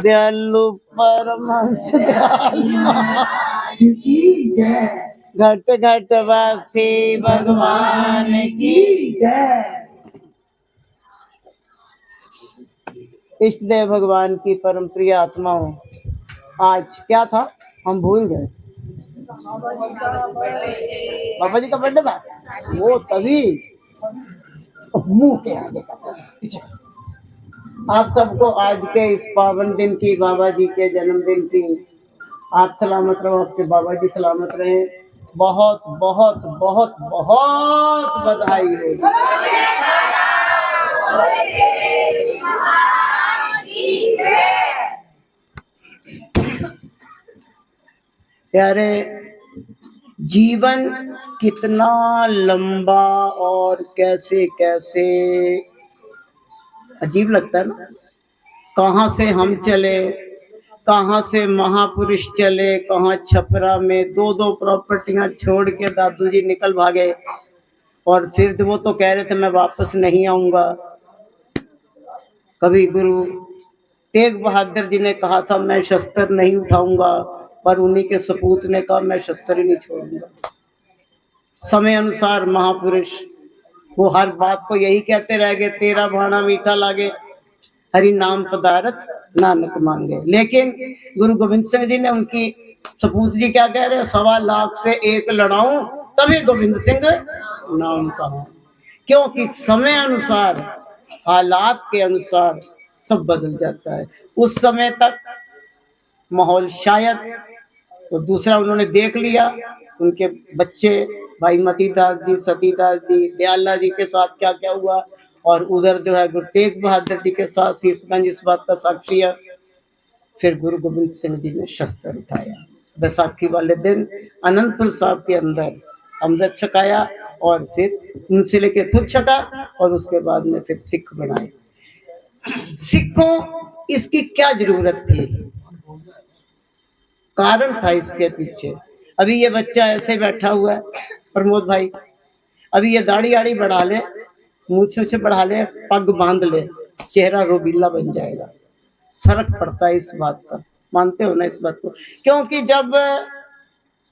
दयालु परमहंस घट घट वासी भगवान की जय। इष्ट देव भगवान की परम प्रिय आत्माओं, आज क्या था हम भूल गए। बाबा जी का बर्थडे था, वो तभी मुंह के आगे का। आप सबको आज के इस पावन दिन की, बाबा जी के जन्मदिन की, आप सलामत रहो, आपके बाबा जी सलामत रहे, बहुत बहुत बहुत बहुत बधाई हो। प्यारे, जीवन कितना लंबा और कैसे कैसे अजीब लगता है ना। कहाँ से हम चले, कहाँ से महापुरुष चले, कहाँ छपरा में दो दो प्रॉपर्टियां छोड़ के दादू जी निकल भागे, और फिर वो तो कह रहे थे मैं वापस नहीं आऊंगा। कभी गुरु तेग बहादुर जी ने कहा था मैं शस्त्र नहीं उठाऊंगा, पर उन्हीं के सपूत ने कहा मैं शस्त्र ही नहीं छोड़ूंगा। समय अनुसार महापुरुष वो हर बात को यही कहते रह गए, तेरा भाना मीठा लागे, हरि नाम पदारथ नानक मांगे। लेकिन गुरु गोविंद सिंह जी ने उनकी सपूत जी क्या कह रहे हैं, 1.25 लाख से एक लड़ाऊं तभी गोविंद सिंह नाम कहूं। क्योंकि समय अनुसार, हालात के अनुसार सब बदल जाता है। उस समय तक माहौल शायद, तो दूसरा उन्होंने देख लिया उनके बच्चे भाई मतीदास जी, सतीदास जी, दयाला जी के साथ क्या क्या हुआ, और उधर जो है गुरु तेग बहादुर जी के साथ शीशगंज इस बात का साक्षी है। फिर गुरु गोविंद सिंह जी ने शस्त्र उठाया, बैसाखी वाले दिन अनंतपुर साहब के अंदर अमृत छकाया, और फिर उनसे लेके खुद छका, और उसके बाद में फिर सिख बनाए। सिखों इसकी क्या जरूरत थी, कारण था इसके पीछे। अभी ये बच्चा ऐसे बैठा हुआ है प्रमोद भाई, अभी ये दाढ़ी आड़ी बढ़ा ले, मूछे बढ़ा ले, पग बांध ले, चेहरा रोबीला बन जाएगा। फर्क पड़ता है इस बात का, मानते हो ना इस बात को? क्योंकि जब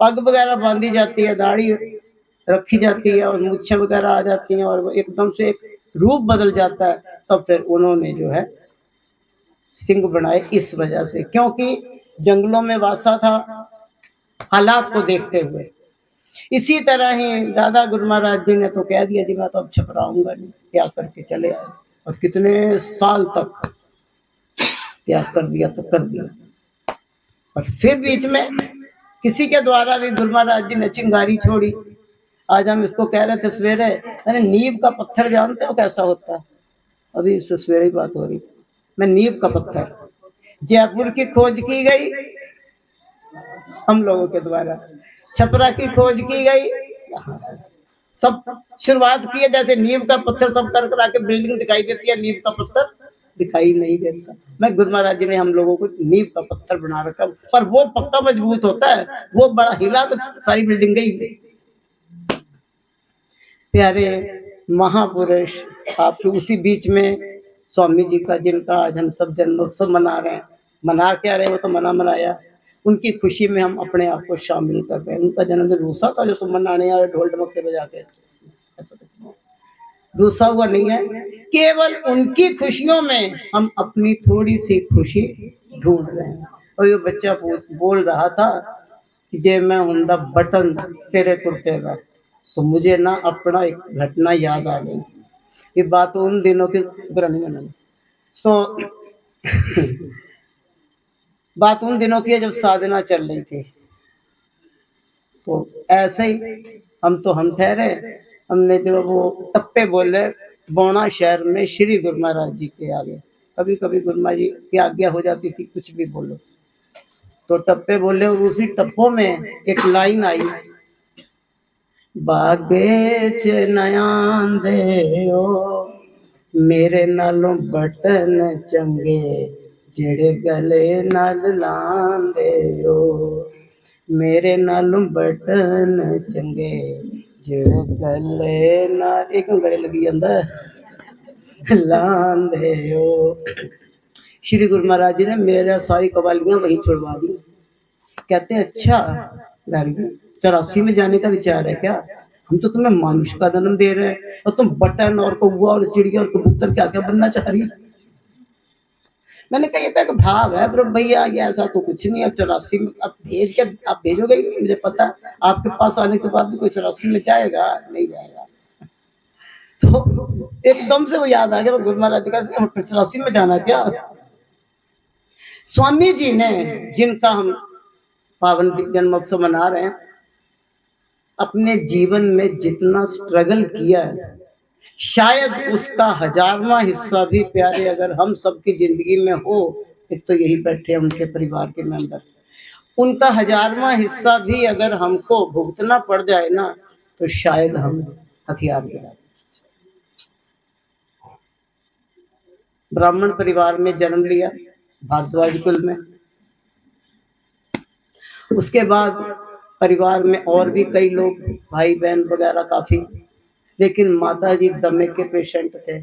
पग वगैरह बांधी जाती है, दाढ़ी रखी जाती है और मूछे वगैरह आ जाती हैं और एकदम से एक रूप बदल जाता है, तब फिर उन्होंने जो है सिंह बनाए इस वजह से, क्योंकि जंगलों में वासा था हालात को देखते हुए। इसी तरह ही दादा गुरु महाराज जी ने तो कह दिया जी मैं तो अब छपराऊंगा नहीं, त्याग करके चले आए, और कितने साल तक त्याग कर दिया तो कर दिया। और फिर बीच में किसी के द्वारा भी गुरु महाराज जी ने चिंगारी छोड़ी। आज हम इसको कह रहे थे सवेरे, अरे नींव का पत्थर जानते हो कैसा होता है? अभी इससे सवेरे ही बात हो रही, मैं नींव का पत्थर, जयपुर की खोज की गई हम लोगों के द्वारा, छपरा की खोज की गई यहाँ से, सब शुरुआत की है। जैसे नींव का पत्थर सब कर कर आके बिल्डिंग दिखाई देती है, नींव का पत्थर दिखाई नहीं देता। मैं गुरु महाराज जी ने हम लोगों को नींव का पत्थर बना रखा, पर वो पक्का मजबूत होता है, वो बड़ा हिला तो सारी बिल्डिंग गई। प्यारे महापुरुष, आप उसी बीच में स्वामी जी का, जिनका आज हम सब जन्मोत्सव मना रहे हैं, मना क्या रहे, वो तो मनाया, उनकी खुशी में हम अपने आप को शामिल कर रहे हैं। उनका जन्मदिन रूसा था जो सब मनाने आए ढोल ढमक्के बजा के, ऐसा कुछ नहीं, रूसा हुआ नहीं है। केवल उनकी खुशियों में हम अपनी थोड़ी सी खुशी ढूंढ रहे हैं। और ये बच्चा बोल रहा था कि जे मैं हुंदा बटन तेरे कुर्ते का, तो मुझे ना अपना एक घटना याद आ गई। ये बात उन दिनों की बुरा नहीं मानना, तो बात उन दिनों की है जब साधना चल रही थी। तो ऐसे ही हम ठहरे, हमने जो वो टप्पे बोले बौना शहर में श्री गुरु महाराज जी के आगे, कभी कभी गुरु महाराज जी की आज्ञा हो जाती थी कुछ भी बोलो, तो टप्पे बोले, और उसी टप्पों में एक लाइन आई, बागे च नयान दे ओ मेरे नालों बटन चंगे जेड़े गले नाल लांदे ओ, मेरे नालों बटन चंगे जेड़े गले नाल, एक गले लगी जांदा लांदे ओ। श्री गुरु महाराज जी ने मेरा सारी कवालियां वहीं छुड़वा दी। कहते हैं अच्छा गार्गी 84 में जाने का विचार है क्या? हम तो तुम्हें मानुष का जन्म दे रहे हैं और तुम बटन और कौवा और चिड़िया और कबूतर क्या क्या बनना चाह रही। मैंने कहा ये तो एक भाव है ब्रह्म भैया, ये ऐसा तो कुछ नहीं। अब 84 में अब भेज के आप भेजोगे ही नहीं, मुझे पता आपके पास आने के बाद भी कोई 84 में जाएगा नहीं जाएगा। तो एकदम से वो याद आ गया गुरु महाराज जी का 84 में जाना क्या। स्वामी जी ने, जिनका हम पावन जन्मोत्सव मना रहे हैं, अपने जीवन में जितना स्ट्रगल किया है शायद उसका 1000वां हिस्सा भी प्यारे अगर हम सबकी जिंदगी में हो, एक तो यही बैठे हैं उनके परिवार के मेंबर, उनका 1000वां हिस्सा भी अगर हमको भुगतना पड़ जाए ना तो शायद हम हथियार गिरा। ब्राह्मण परिवार में जन्म लिया, भारद्वाज कुल में। उसके बाद परिवार में और भी कई लोग, भाई बहन वगैरह काफी, लेकिन माता जी दमे के पेशेंट थे,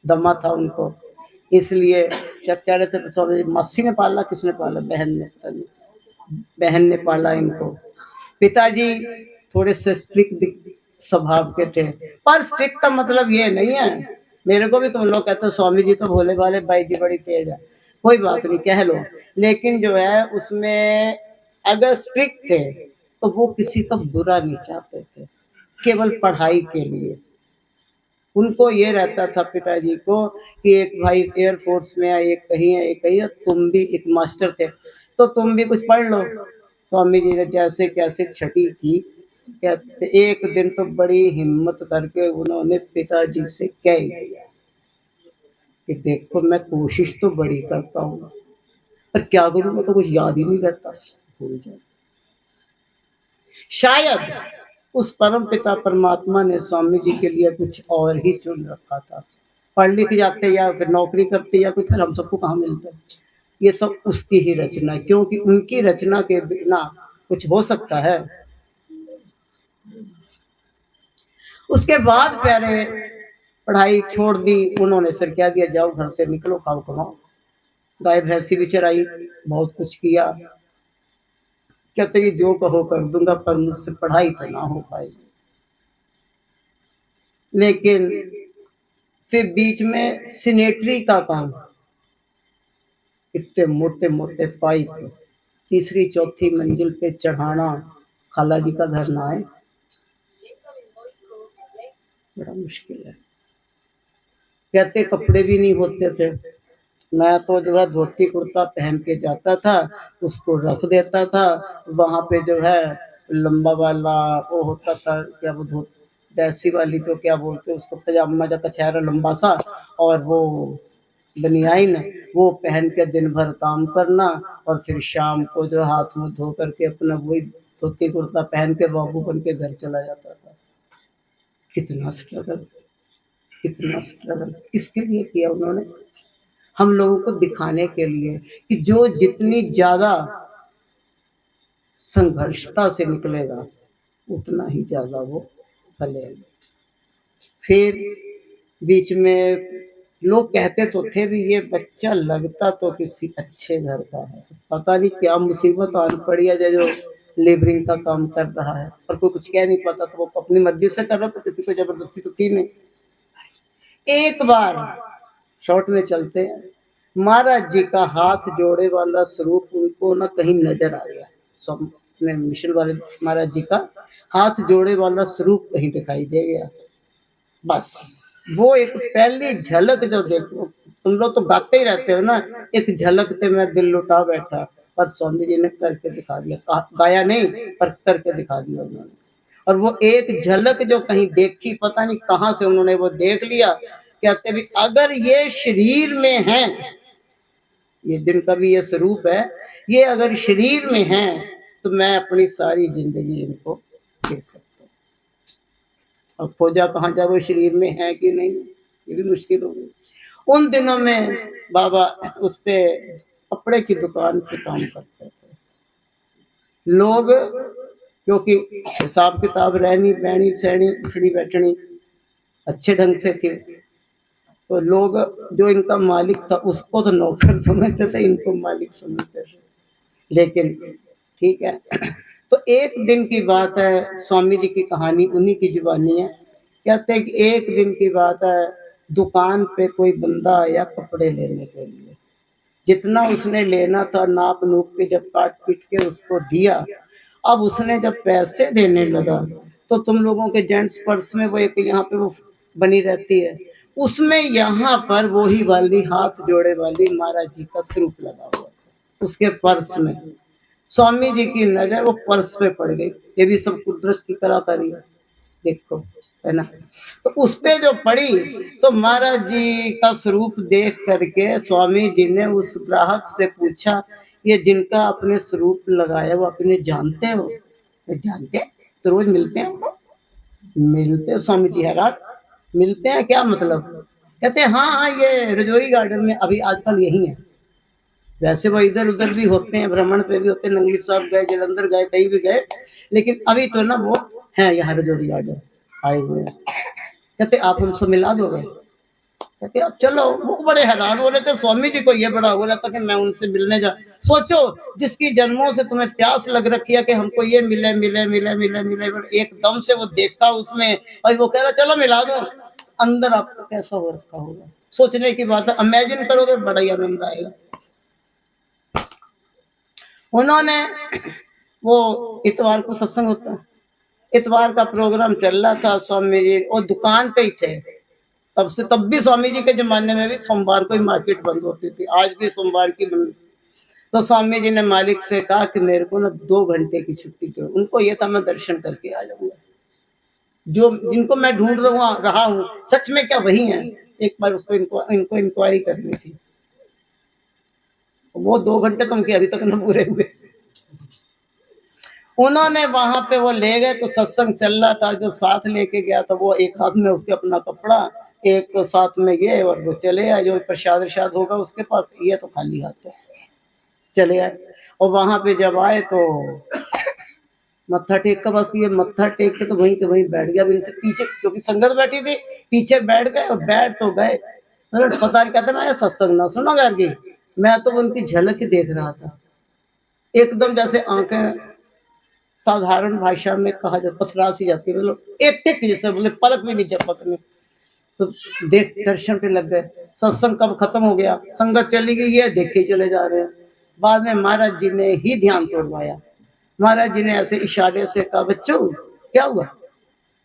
दमा था उनको, इसलिए क्या कह रहे थे स्वामी, मासी ने पाला, किसने पाला? बहन ने पाला इनको। पिताजी थोड़े से स्ट्रिक्ट स्वभाव के थे, पर स्ट्रिक्ट का मतलब ये नहीं है, मेरे को भी तुम लोग कहते हो स्वामी जी तो भोले भाले, बाई जी बड़ी तेज है, कोई बात नहीं कह लो, लेकिन जो है उसमें अगर स्ट्रिक्ट थे तो वो किसी का बुरा नहीं चाहते थे, केवल पढ़ाई के लिए। उनको ये रहता था पिताजी को कि एक भाई एयरफोर्स में है, एक कहीं है, एक कहीं है, तुम भी एक मास्टर थे तो तुम भी कुछ पढ़ लो। स्वामी जी ने जैसे कैसे छठी की, कहते एक दिन तो बड़ी हिम्मत करके उन्होंने पिताजी से कह दिया कि देखो मैं कोशिश तो बड़ी करता हूँ पर क्या करूँ, मैं तो कुछ याद ही नहीं रहता, भूल जाए। शायद उस परम पिता परमात्मा ने स्वामी जी के लिए कुछ और ही चुन रखा था। पढ़ लिख जाते या फिर नौकरी करते या कुछ, फिर हम सबको कहाँ मिलता। ये सब उसकी ही रचना है, क्योंकि उनकी रचना के बिना कुछ हो सकता है। उसके बाद प्यारे पढ़ाई छोड़ दी उन्होंने, फिर क्या दिया, जाओ घर से निकलो, खाओ कमाओ, गाय भैंसी भी चराई, बहुत कुछ किया। कहते कि जो कहो कर दूंगा पर मुझसे पढ़ाई तो ना हो पाएगी। लेकिन फिर बीच में सिनेटरी का काम, इतने मोटे मोटे पाइप तीसरी चौथी मंजिल पे चढ़ाना, खाला जी का घर ना है, बड़ा मुश्किल है। कहते कपड़े भी नहीं होते थे, मैं तो जो है धोती कुर्ता पहन के जाता था, उसको रख देता था वहां पे, जो है लंबा वाला वो होता था, क्या वो देसी वाली जो क्या बोलते उसको, पजामा जो कछहरा लंबा सा, और वो बनियाइन, वो पहन के दिन भर काम करना, और फिर शाम को जो हाथ मुंह धो करके अपना वही धोती कुर्ता पहन के बाबू बन के घर चला जाता था। कितना स्ट्रगल, कितना स्ट्रगल किसके लिए किया उन्होंने? हम लोगों को दिखाने के लिए कि जो जितनी ज्यादा संघर्षता से निकलेगा उतना ही ज्यादा वो फलेगा। फिर बीच में लोग कहते तो थे भी ये बच्चा लगता तो किसी अच्छे घर का है, पता नहीं क्या मुसीबत आन पड़ी है जो लेबरिंग का काम कर रहा है, पर कोई कुछ कह नहीं पाता, तो वो अपनी मर्जी से कर रहा, तो किसी को जबरदस्ती तो थी नहीं। एक बार शॉर्ट में चलते हैं, महाराज जी का हाथ जोड़े वाला स्वरूप उनको ना कहीं नजर आ गया, सब में मिशन वाले महाराज जी का हाथ जोड़े वाला स्वरूप कहीं दिखाई दे गया। बस वो एक पहली झलक जो देखो, तुम लोग तो गाते ही रहते हो ना, एक झलक से मैं दिल लुटा बैठा, पर स्वामी जी ने करके दिखा दिया, गाया नहीं पर करके दिखा दिया उन्होंने। और वो एक झलक जो कहीं देखी, पता नहीं कहाँ से उन्होंने वो देख लिया। कहते भी अगर ये शरीर में है, ये जिनका भी ये स्वरूप है, ये अगर शरीर में है तो मैं अपनी सारी जिंदगी इनको दे सकता हूँ। अब खोजा कहाँ जाए, वो शरीर में है कि नहीं, ये भी मुश्किल हो गई। उन दिनों में बाबा उस पे कपड़े की दुकान पे काम करते थे। लोग क्योंकि हिसाब किताब रहनी बहनी सहनी उठनी बैठनी अच्छे ढंग से थी, तो लोग जो इनका मालिक था उसको तो नौकर समझते थे, इनको मालिक समझते थे। लेकिन ठीक है। तो एक दिन की बात है, स्वामी जी की कहानी उन्हीं की जुबानी है। कहते हैं कि एक दिन की बात है, दुकान पे कोई बंदा आया कपड़े लेने के लिए। जितना उसने लेना था नाप नूप के जब काट पीट के उसको दिया, अब उसने जब पैसे देने लगा तो तुम लोगों के जेंट्स पर्स में वो एक यहाँ पे वो बनी रहती है, उसमें यहाँ पर वही वाली हाथ जोड़े वाली महाराज जी का स्वरूप लगा हुआ था उसके पर्स में। स्वामी जी की नजर वो पर्स पे पड़ गई। ये भी सब कुदरत की कलाकारी है, देखो, है ना। तो उस पे जो पड़ी तो महाराज जी का स्वरूप देख करके स्वामी जी ने उस ग्राहक से पूछा, ये जिनका अपने स्वरूप लगाया वो अपने जानते हो? जानते, तो रोज मिलते हैं हमको? मिलते? स्वामी जी हैरान, मिलते हैं क्या मतलब? कहते हैं हाँ हाँ, ये रजौरी गार्डन में अभी आजकल यही है। वैसे वो इधर उधर भी होते हैं, भ्रमण पे भी होते हैं, नंगली साहब गए, जलंधर गए, कहीं भी गए, लेकिन अभी तो ना वो है यहाँ रजौरी गार्डन आए हुए हैं। कहते आप हमसे मिला दोगे? कहते अब चलो। वो बड़े हैरान हो रहे थे, स्वामी जी को ये बड़ा हो रहा था कि मैं उनसे मिलने जा। सोचो, जिसकी जन्मों से तुम्हें प्यास लग रखी है कि हमको ये मिले मिले मिले मिले मिले, एकदम से वो देखा उसमें और वो कह रहा चलो मिला दो, अंदर आपको कैसा हो रखा होगा? सोचने की बात है, इमेजिन करोगे, बड़ा ही आनंद आएगा। उन्होंने वो इतवार को सत्संग होता है, इतवार का प्रोग्राम चल रहा था, स्वामी जी और दुकान पे ही थे तब से। तब भी स्वामी जी के जमाने में भी सोमवार को ही मार्केट बंद होती थी, आज भी सोमवार की बंद। तो स्वामी जी ने मालिक से कहा कि मेरे को ना 2 घंटे की छुट्टी दो। उनको ये था मैं दर्शन करके आ जाऊंगा, जो जिनको मैं ढूंढ रहा हूँ सच में क्या वही है? एक बार उसको इनको इंक्वायरी करनी थी। वो 2 घंटे तो उनके अभी तक न पूरे हुए। उन्होंने वहां पे वो ले गए तो सत्संग चल रहा था, जो साथ लेके गया था वो एक हाथ में उसके अपना कपड़ा, एक साथ में ये, और वो चले आए। जो प्रसाद प्रसाद होगा उसके पास, ये तो खाली हाथ है, चले आए। और वहां पे जब आए तो मत्था टेक का, बस ये मत्था टेक के तो वहीं के वहीं बैठ गया। इनसे पीछे क्योंकि संगत बैठी थी, पीछे बैठ गए और बैठ तो गए, मतलब पता नहीं, कहते मैं सत्संग ना सुना करके, मैं तो उनकी झलक ही देख रहा था। एकदम जैसे आंखें साधारण भाषा में कहा जाता पथरा सी जाती है, मतलब एक टिक जैसे, बोले पलक भी नहीं झपकने। तो देख दर्शन पे लग गए। सत्संग कब खत्म हो गया, संगत चली गई है, देखे चले जा रहे हैं। बाद में महाराज जी ने ही ध्यान तोड़वाया। महाराज जी ने ऐसे इशारे से कहा, बच्चों क्या हुआ?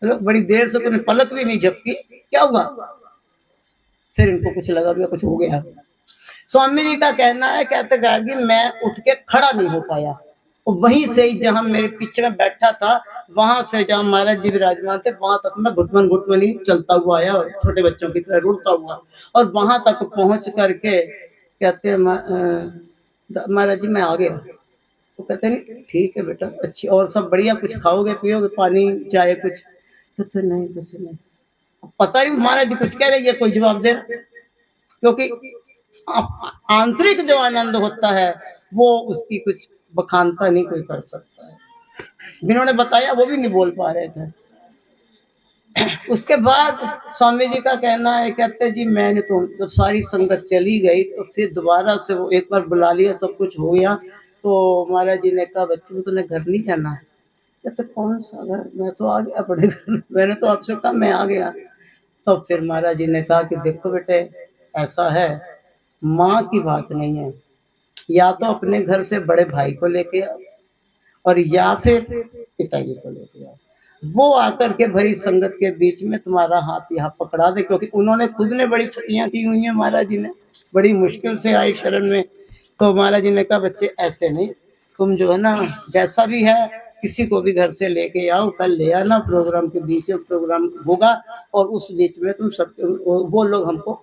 बड़ी देर से तुमने पलक भी नहीं झपकी, क्या हुआ? फिर इनको कुछ लगा भी कुछ हो गया। स्वामी जी का कहना है, कहते गार्गी मैं उठ के खड़ा नहीं हो पाया, वहीं से ही जहां मेरे पीछे में बैठा था, वहां से जहां महाराज जी विराजमान थे वहां तक मैं घुटमन घुटमन ही चलता हुआ आया, और छोटे बच्चों की तरह रुड़ता हुआ, और वहां तक पहुंच करके कहते हैं महाराज जी मैं आ गया। तो कहते नहीं ठीक है बेटा, अच्छी, और सब बढ़िया, कुछ खाओगे पियोगे, पानी चाय कुछ? कहते नहीं कुछ नहीं। पता ही महाराज जी कुछ कह रहे, कोई जवाब दे रहा, क्योंकि आंतरिक जो आनंद होता है वो उसकी कुछ बखानता नहीं कोई कर सकता है। जिन्होंने बताया वो भी नहीं बोल पा रहे थे। उसके बाद स्वामी जी का कहना है, कहते जी मैंने तो जब सारी संगत चली गई तो फिर दोबारा से वो एक बार बुला लिया, सब कुछ हो गया, तो महाराज जी ने कहा बच्चे तूने घर नहीं जाना है? कहते कौन सा घर, मैं तो आ गया अपने घर, मैंने तो आपसे कहा मैं आ गया। तो फिर महाराज जी ने कहा कि देखो बेटे ऐसा है, माँ की बात नहीं है, या तो अपने घर से बड़े भाई को लेके आओ, और या फिर पिताजी को लेके आओ, वो आकर के भरी संगत के बीच में तुम्हारा हाथ यहाँ पकड़ा दे। क्योंकि उन्होंने खुद ने बड़ी छुट्टियां की हुई हैं, महाराज जी ने बड़ी मुश्किल से आए शरण में। तो महाराज जी ने कहा बच्चे ऐसे नहीं, तुम जो है ना जैसा भी है किसी को भी घर से लेके आओ, कल ले आना, प्रोग्राम के बीच में प्रोग्राम होगा और उस बीच में तुम सब वो लोग हमको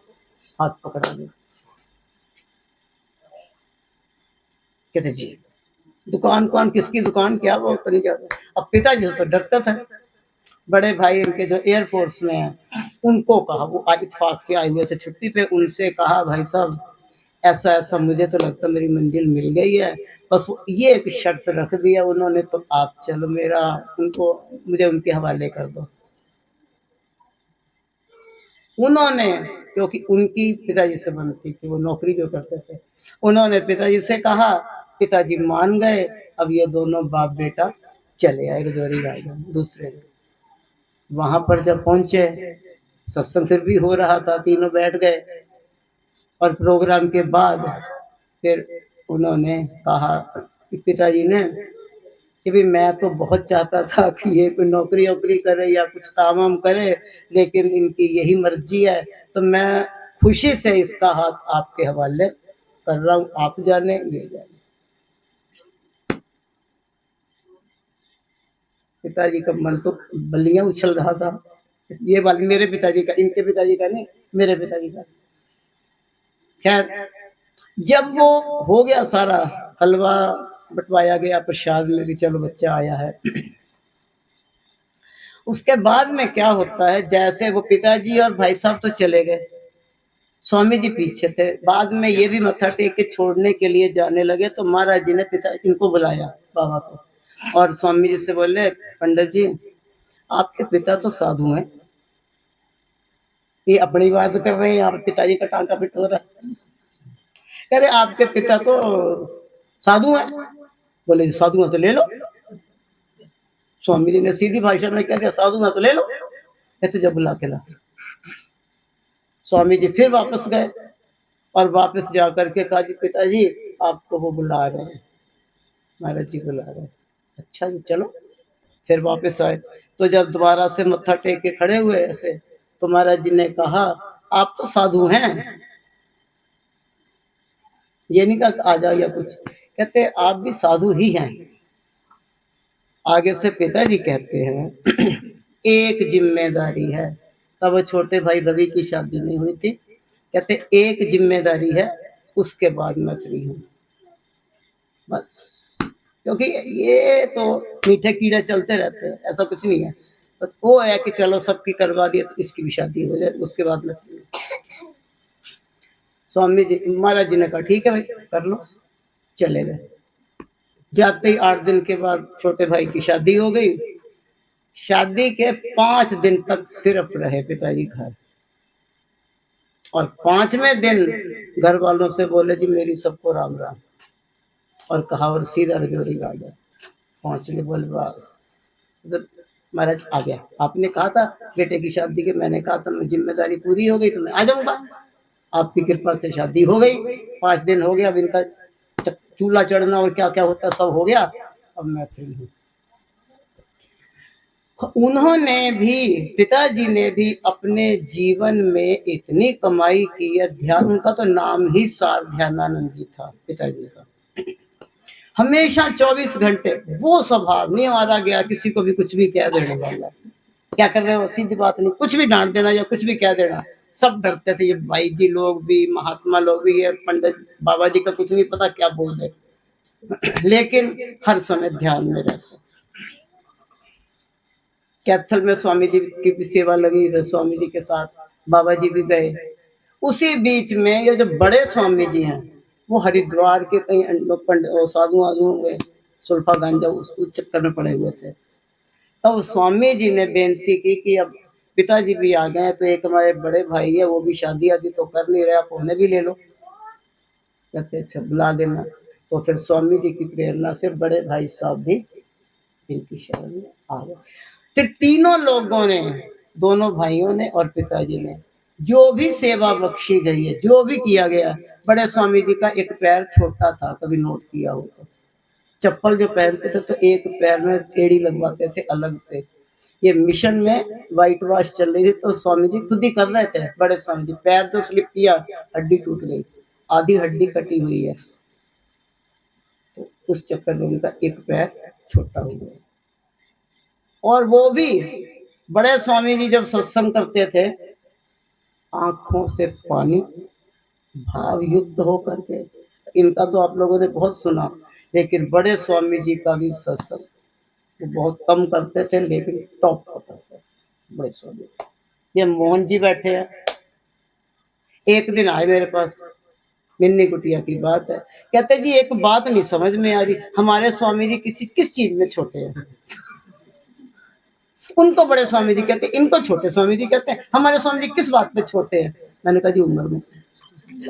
हाथ पकड़ा दे। कहते जी दुकान कौन, किसकी दुकान, क्या वो तो नहीं जाता। अब पिताजी तो डरता था, बड़े भाई इनके जो एयरफोर्स में है उनको कहा, वो इत्तेफाक से आए हुए थे छुट्टी पे, उनसे कहा भाई साहब ऐसा ऐसा मुझे तो लगता मेरी मंजिल मिल गई है, बस ये एक शर्त रख दिया उन्होंने, तो आप चलो मेरा उनको मुझे उनके हवाले कर दो। उन्होंने, क्योंकि उनकी पिताजी से बनती थी, वो नौकरी जो करते थे, उन्होंने पिताजी से कहा, पिताजी मान गए। अब ये दोनों बाप बेटा चले आए रजौरी गार्डन दूसरे दिन। वहां पर जब पहुंचे, सत्संग फिर भी हो रहा था, तीनों बैठ गए और प्रोग्राम के बाद फिर उन्होंने कहा कि पिताजी ने कि भाई मैं तो बहुत चाहता था कि ये कोई नौकरी वोकरी करे या कुछ काम वाम करे, लेकिन इनकी यही मर्जी है, तो मैं खुशी से इसका हाथ आपके हवाले कर रहा हूँ, आप जाने ये जाने। पिताजी का मन तो बल्लियां उछल रहा था। ये वाली मेरे पिताजी का, इनके पिताजी का नहीं, मेरे पिताजी का। खैर जब वो हो गया सारा, हलवा बंटवाया गया, प्रसाद में भी चलो बच्चा आया है। उसके बाद में क्या होता है, जैसे वो पिताजी और भाई साहब तो चले गए, स्वामी जी पीछे थे। बाद में ये भी मत्था टेक के छोड़ने के लिए जाने लगे, तो महाराज जी ने पिता इनको बुलाया, बाबा को, और स्वामी जी से बोले, पंडित जी आपके पिता तो साधु हैं। ये अपनी बात कर रहे हैं, यहाँ पिताजी का टांका पिट हो रहा है। कह रहे आपके पिता तो साधु हैं। बोले साधु हैं तो ले लो। स्वामी जी ने सीधी भाषा में कह दिया, साधु हैं तो ले लो, ऐसे जब बुला के ला। स्वामी जी फिर वापस गए और वापस जा करके कहा, जी पिताजी आपको वो बुला रहे हैं, महाराज जी बुला रहे हैं। अच्छा जी चलो। फिर वापस आए, तो जब दोबारा से मत्था टेक के खड़े हुए ऐसे, तो महाराज जी ने कहा, आप तो साधु हैं। ये नहीं कहा आ जाओ या कुछ, कहते आप भी साधु ही हैं। आगे से पिताजी कहते हैं, एक जिम्मेदारी है। तब छोटे भाई रवि की शादी नहीं हुई थी। कहते एक जिम्मेदारी है, उसके बाद मैं फ्री हूँ बस। क्योंकि ये तो मीठे कीड़े चलते रहते हैं, ऐसा कुछ नहीं है। बस वो है कि चलो सबकी करवा दिए तो इसकी भी शादी हो जाए, उसके बाद मैं फ्री हूँ। स्वामी जी, महाराज जी ने कहा ठीक है भाई कर लो। चले गए। जाते ही 8 दिन के बाद छोटे भाई की शादी हो गई। शादी के 5 दिन तक सिर्फ रहे पिताजी घर, और 5वें दिन घर वालों से बोले, जी मेरी सबको राम राम, और कहा और सीधा रजौरी गार्डन पहुंचने। बोले बस महाराज आ गया, आपने कहा था बेटे की शादी के, मैंने कहा था मैं जिम्मेदारी पूरी हो गई तो मैं आ जाऊंगा, आपकी कृपा से शादी हो गई, 5 दिन हो गया, अब इनका चूल्हा चढ़ना और क्या क्या होता सब हो गया, अब मैं फ्री हूँ। उन्होंने भी, पिताजी ने भी अपने जीवन में इतनी कमाई की है। ध्यान, उनका तो नाम ही सार ध्यानानंद जी था पिताजी का। हमेशा 24 घंटे वो स्वभाव नहीं मारा गया किसी को भी कुछ भी कह देने वाला। क्या कर रहे हो, सीधी बात नहीं, कुछ भी डांट देना या कुछ भी कह देना, सब डरते थे। ये भाई जी लोग भी, महात्मा लोग भी, ये पंडित बाबा जी का कुछ नहीं पता क्या बोल दे, लेकिन हर समय ध्यान में रहते। कैथल में स्वामी जी की भी सेवा लगी है, स्वामी जी के साथ बाबा जी भी गए। उसी बीच में ये जो बड़े स्वामी जी हैं, वो हरिद्वार के कई साधु आधु होंगे, सुल्फा गांजा उस चक्कर में पड़े हुए थे। तब स्वामी जी ने बेनती की कि अब पिताजी भी आ गए, तो एक हमारे बड़े भाई है, वो भी शादी आदि तो कर नहीं रहे, आप उन्हें भी ले लो। कहते अच्छा बुला देना। तो फिर स्वामी जी की प्रेरणा से बड़े भाई साहब भी इनकी शरण में आ गए। फिर तीनों लोगों ने, दोनों भाइयों ने और पिताजी ने, जो भी सेवा बख्शी गई है, जो भी किया गया। बड़े स्वामी जी का एक पैर छोटा था, कभी नोट किया हो तो, चप्पल जो पहनते थे तो एक पैर में एड़ी लगवाते थे अलग से। ये मिशन में व्हाइट वॉश चल रही थी, तो स्वामी जी खुद ही कर रहे थे। बड़े स्वामी जी पैर जो स्लिप किया, हड्डी टूट गई, आधी हड्डी कटी हुई है, तो उस चक्कर में उनका एक पैर छोटा हो गया। और वो भी बड़े स्वामी जी जब सत्संग करते थे, आंखों से पानी भाव युक्त होकर के। इनका तो आप लोगों ने बहुत सुना, लेकिन बड़े स्वामी जी का भी सत्संग वो बहुत कम करते थे, लेकिन टॉप पर करते थे बड़े स्वामी। ये मोहन जी बैठे हैं, एक दिन आए मेरे पास, मिन्नी कुटिया की बात है। कहते जी एक बात नहीं समझ में आ रही, हमारे स्वामी जी किस चीज में छोटे हैं। उनको बड़े स्वामी जी कहते हैं, इनको छोटे स्वामी जी कहते हैं। हमारे स्वामी जी किस बात पे छोटे हैं? मैंने कहा जी उम्र में।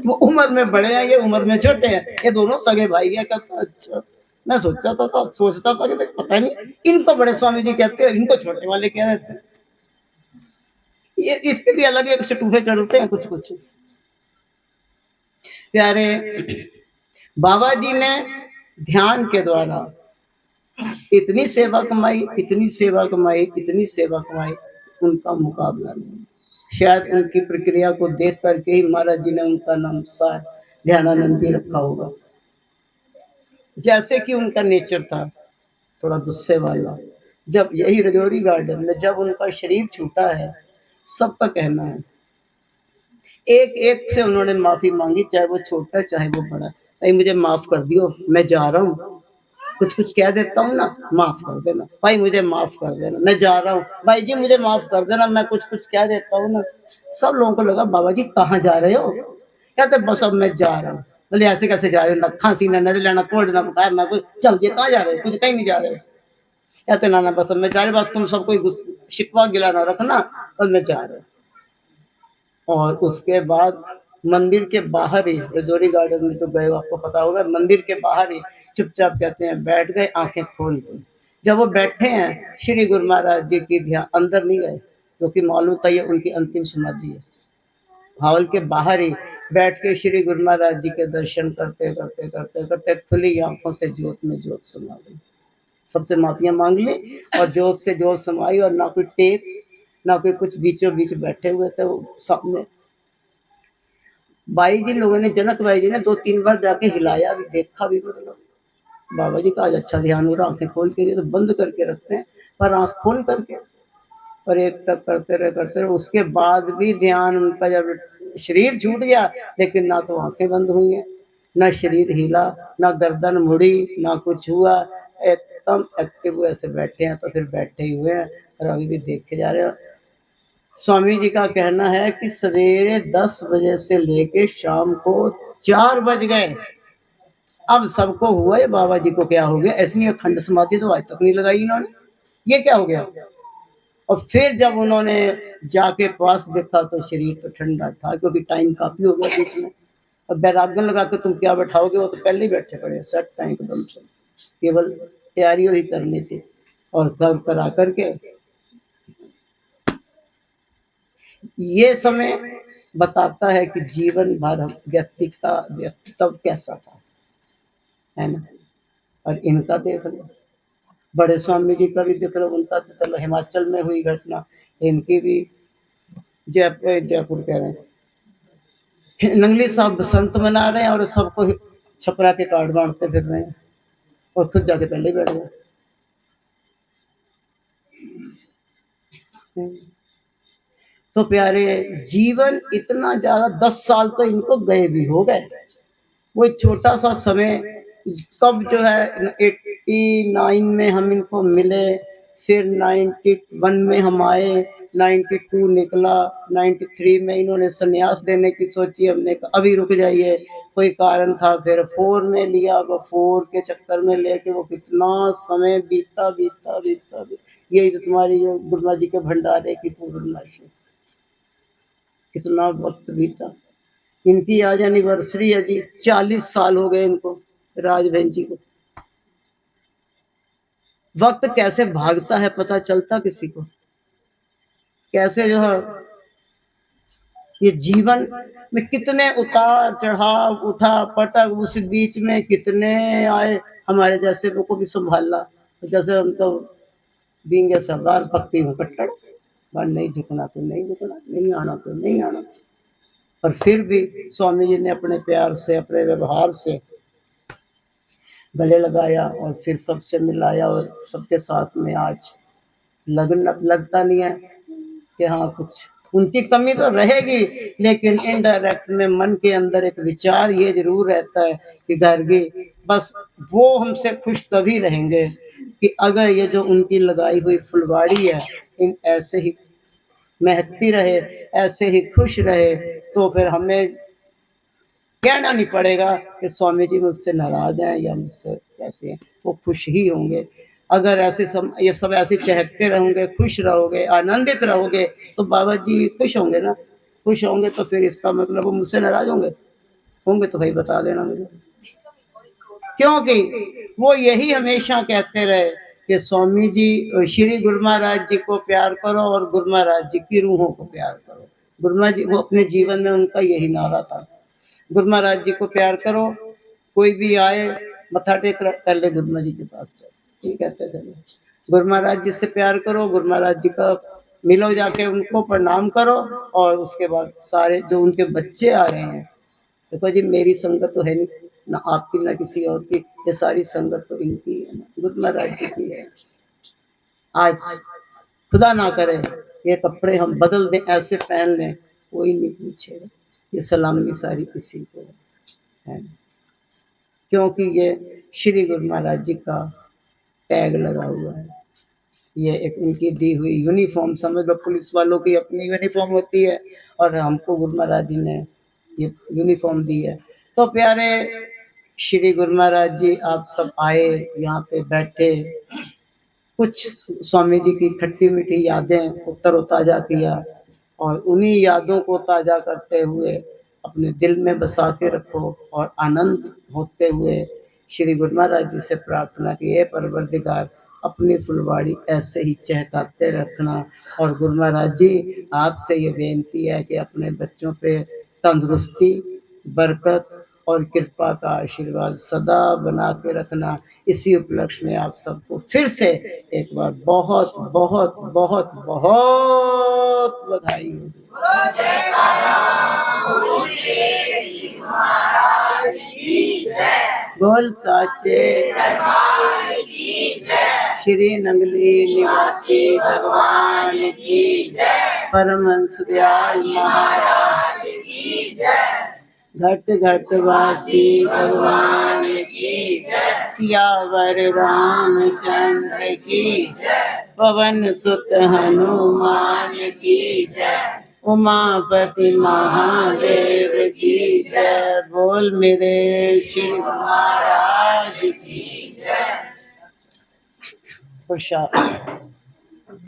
वो उम्र में बड़े हैं, ये उम्र में छोटे हैं, ये दोनों सगे भाई हैं। कहता अच्छा। मैं सोचता था कि भाई पता नहीं इनको बड़े स्वामी जी कहते हैं, इनको छोटे वाले क्या कहते हैं। ये इसके भी अलग एक शटूफे चढ़ते हैं कुछ कुछ। प्यारे बाबा जी ने ध्यान के द्वारा इतनी सेवा कमाई, इतनी सेवा कमाई, इतनी सेवा कमाई, उनका मुकाबला नहीं। शायद उनकी प्रक्रिया को देख करके ही महाराज जी ने उनका नाम ध्यानानंद जी रखा होगा। जैसे कि उनका नेचर था थोड़ा गुस्से वाला। जब यही रजौरी गार्डन में जब उनका शरीर छूटा है, सबका कहना है एक एक से उन्होंने माफी मांगी, चाहे वो छोटा चाहे वो बड़ा। भाई मुझे माफ कर दियो, मैं जा रहा हूँ, कुछ कुछ कह देता हूँ ना, माफ कर देना भाई, मुझे माफ कर देना, मैं जा रहा हूँ भाई जी, मुझे माफ कर देना, मैं कुछ कुछ कह देता हूँ ना। सब लोगों को लगा बाबा जी कहाँ जा रहे हो? कहते बस अब मैं जा रहा हूँ। बोले ऐसे कैसे जा रहे हो? ना खांसी ना नजर ना कोल्ड ना बुखार ना कुछ, चल दिए कहाँ जा रहे हो? कुछ कहीं नहीं जा रहे हो। कहते ना बस अब मैं जा रही, बात तुम सबको शिकवा गिला ना रखना, और मैं जा रहा हूँ। और उसके बाद मंदिर के बाहर ही, रजौरी गार्डन में तो गए आपको पता होगा, मंदिर के बाहर ही चुपचाप कहते हैं बैठ गए आंखें खोल के। जब वो बैठे हैं श्री गुरु महाराज जी की ध्यान, अंदर नहीं गए क्योंकि मालूम था ये उनकी अंतिम समाधि है। हॉल के बाहर ही बैठ के श्री गुरु महाराज जी के दर्शन करते करते करते करते खुली आंखों से जोत में जोत समा गई। सबसे माफियां मांग ली और जोत से जोत समाई, और ना कोई टेक ना कोई कुछ, बीचों बीच बैठे हुए थे वो सामने। भाई जी लोगों ने, जनक भाई जी ने 2-3 बार जाके हिलाया भी, देखा भी, मतलब बाबा जी का आज अच्छा ध्यान हो रहा, आंखें खोल के, तो बंद करके रखते हैं पर आंख खोल करके, और एक तक करते रहे। उसके बाद भी ध्यान उनका, जब शरीर छूट गया लेकिन ना तो आंखें बंद हुई हैं, ना शरीर हिला, ना गर्दन मुड़ी, ना कुछ हुआ, एकदम एक्टिव ऐसे बैठे हैं। तो फिर बैठे ही हुए हैं और अभी भी देखे जा रहे हैं। स्वामी जी का कहना है कि सवेरे 10 बजे से लेके शाम को 4 बज गए, अब सबको हुआ है बाबा जी को क्या हो गया, ऐसी अखंड समाधि तो आज तक नहीं लगाई इन्होंने, ये क्या हो गया। और फिर जब उन्होंने जाके पास देखा तो शरीर तो ठंडा था, क्योंकि टाइम काफी हो गया बीच में। अब बैरागन लगा के तुम क्या बैठाओगे, वो तो पहले ही बैठे पड़े सेट था एकदम से, केवल तैयारी ही करनी थी। और कर करा करके ये समय बताता है कि जीवन भर व्यक्ति का व्यक्तित्व कैसा था, है ना। और इनका देख लो, बड़े स्वामी जी का भी देख लो, उनका तो चलो हिमाचल में हुई घटना, इनकी भी जयपुर कह रहे हैं, नंगली साहब बसंत मना रहे हैं और सबको छपरा के कार्ड बांटते फिर रहे हैं, और खुद जाके पहले ही बैठ गए। तो प्यारे, जीवन इतना ज्यादा, 10 साल तो इनको गए भी हो गए। वो छोटा सा समय, कब जो है 89 में हम इनको मिले, फिर 91 में हम आए, 92 निकला, 93 में इन्होंने संन्यास देने की सोची, हमने कहा अभी रुक जाइए, कोई कारण था, फिर 4 में लिया, वो 4 के चक्कर में लेके वो कितना समय बीता बीता बीता, यही तो तुम्हारी जो गुरुनाथ जी के भंडारे की पूर्णमासी, कितना वक्त बीता। इनकी आज एनिवर्सरी है जी, 40 साल हो गए इनको, राज बहन जी को। वक्त कैसे भागता है पता चलता किसी को, कैसे जो है ये जीवन में कितने उतार चढ़ाव, उठा पटक, उस बीच में कितने आए। हमारे जैसे को भी संभालना, जैसे हम तो बींगे सरदार, पक्की हूँ कट्टर, नहीं झुकना तो नहीं झुकना, नहीं आना तो नहीं आना। पर फिर भी स्वामी जी ने अपने प्यार से, अपने व्यवहार से गले लगाया और फिर सबसे मिलाया, और सबके साथ में आज लगता नहीं है कि हाँ कुछ उनकी कमी तो रहेगी, लेकिन इनडायरेक्ट में मन के अंदर एक विचार ये जरूर रहता है कि गर्गी बस वो हमसे खुश तभी रहेंगे कि अगर ये जो उनकी लगाई हुई फुलवाड़ी है इन ऐसे ही महकती रहे, ऐसे ही खुश रहे, तो फिर हमें कहना नहीं पड़ेगा कि स्वामी जी मुझसे नाराज हैं या मुझसे कैसे हैं, वो खुश ही होंगे। अगर ऐसे ये सब ऐसे चहकते रहोगे, खुश रहोगे, आनंदित रहोगे, तो बाबा जी खुश होंगे ना। खुश होंगे तो फिर इसका मतलब वो मुझसे नाराज होंगे तो भाई बता देना मुझे। क्योंकि वो यही हमेशा कहते रहे कि स्वामी जी, श्री गुरु महाराज जी को प्यार करो और गुरु महाराज जी की रूहों को प्यार करो। गुरु महाराज जी, वो अपने जीवन में उनका यही नारा था, गुरु महाराज जी को प्यार करो, कोई भी आए मत्था टेक पहले गुरु महाराज जी के पास जाओ, ये कहते चले। गुरु महाराज जी से प्यार करो, गुरु महाराज जी का मिलो, जाके उनको प्रणाम करो, और उसके बाद सारे जो उनके बच्चे आ रहे हैं, देखो जी मेरी संगत तो है नहीं ना आपकी ना किसी और की, ये सारी संगत तो इनकी है ना, गुरु महाराज जी की है। आज खुदा ना करे ये कपड़े हम बदल दें, ऐसे पहन लें, कोई नहीं पूछेगा, ये सलामी सारी किसी को है, क्योंकि ये श्री गुरु महाराज जी का टैग लगा हुआ है। ये एक उनकी दी हुई यूनिफॉर्म समझ लो, पुलिस वालों की अपनी यूनिफॉर्म होती है, और हमको गुरु महाराज जी ने ये यूनिफॉर्म दी है। तो प्यारे श्री गुरु महाराज जी, आप सब आए यहाँ पे बैठे, कुछ स्वामी जी की खट्टी मीठी यादें को तरोताजा किया, और उन्हीं यादों को ताजा करते हुए अपने दिल में बसा के रखो, और आनंद होते हुए श्री गुरु महाराज जी से प्रार्थना की, हे परवरदिगार अपनी फुलवाड़ी ऐसे ही चहकाते रखना। और गुरु महाराज जी आपसे ये बेनती है कि अपने बच्चों पे तंदुरुस्ती, बरकत और कृपा का आशीर्वाद सदा बना के रखना। इसी उपलक्ष्य में आप सबको फिर से एक बार बहुत बहुत बहुत बहुत बधाई हो। बोल साचे श्री नंगली निवासी भगवान की जय, परमहंस दयाल महाराज की जय, घट घट वासी भगवान की जय, सियावर रामचंद्र की जय, पवन सुत हनुमान की जय, उमापति महादेव की जय। बोल मेरे श्री महाराज की जय। प्रसाद